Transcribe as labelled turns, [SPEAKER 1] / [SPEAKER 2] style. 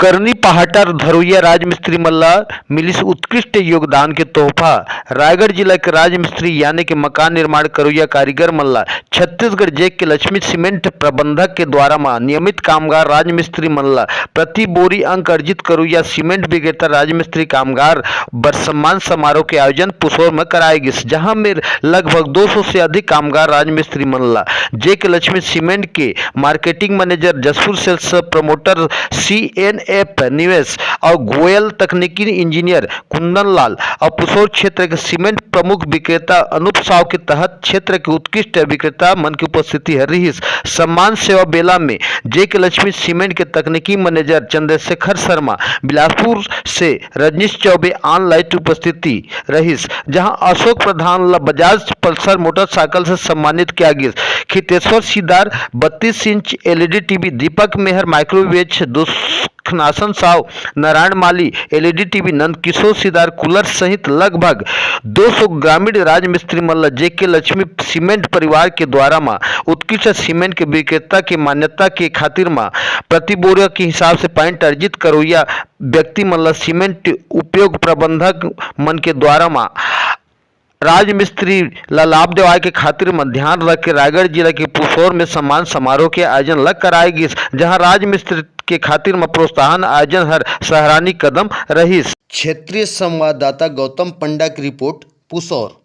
[SPEAKER 1] करनी पहाटर धरोइया राजमिस्त्री मल्ला मिलिस उत्कृष्ट योगदान के तोहफा। रायगढ़ जिला के राजमिस्त्री यानी कि मकान निर्माण करोइया कारीगर मल्ला छत्तीसगढ़ जेक के लक्ष्मी सीमेंट प्रबंधक के द्वारा नियमित कामगार राजमिस्त्री मल्ला प्रति बोरी अंक अर्जित करोइया सीमेंट विक्रेता राजमिस्त्री कामगार बर सम्मान समारोह के आयोजन पुसौर में कराएगी, जहां में लगभग 200 से अधिक कामगार राजमिस्त्री मल्ला जेक लक्ष्मी सीमेंट के marketing manager, Jaspur sales promoter CNF निवेश और गोयल तकनीकी इंजीनियर कुंदन लाल और पुसौर क्षेत्र के सीमेंट प्रमुख विक्रेता अनूप साव के तहत क्षेत्र के उत्कृष्ट विक्रेता मन की उपस्थिति है रही। सम्मान सेवा बेला में जेके लक्ष्मी सीमेंट के तकनीकी मैनेजर चंद्रशेखर शर्मा, बिलासपुर से रजनीश चौबे ऑनलाइन उपस्थिति रही, जहां अशोक प्रधान बजाज पल्सर मोटरसाइकिल से सम्मानित किया गया। खितेश्वर सीदार 32 इंच LED टीवी, दीपक मेहर माइक्रोवेव, खनासन साव, नारायण माली LED टीवी, नंदकिशोर सीदार कूलर सहित लगभग 200 ग्रामीण राजमिस्त्री मल्ला जेके लक्ष्मी सीमेंट परिवार के द्वारा उत्कृष्ट सीमेंट के विक्रेता की मान्यता के खातिर प्रति बोरा के हिसाब से पॉइंट अर्जित करोइया व्यक्ति मल्ला सीमेंट उपयोग प्रबंधक मन के द्वारा राजमिस्त्री ला लाभ देवाए के खातिर ध्यान रख के रायगढ़ जिला के पुसौर में सम्मान समारोह के आयोजन लग कराएगी, जहां राजमिस्त्री के खातिर प्रोत्साहन आयोजन हर सराहनीय कदम रही। क्षेत्रीय संवाददाता गौतम पंडा की रिपोर्ट, पुसौर।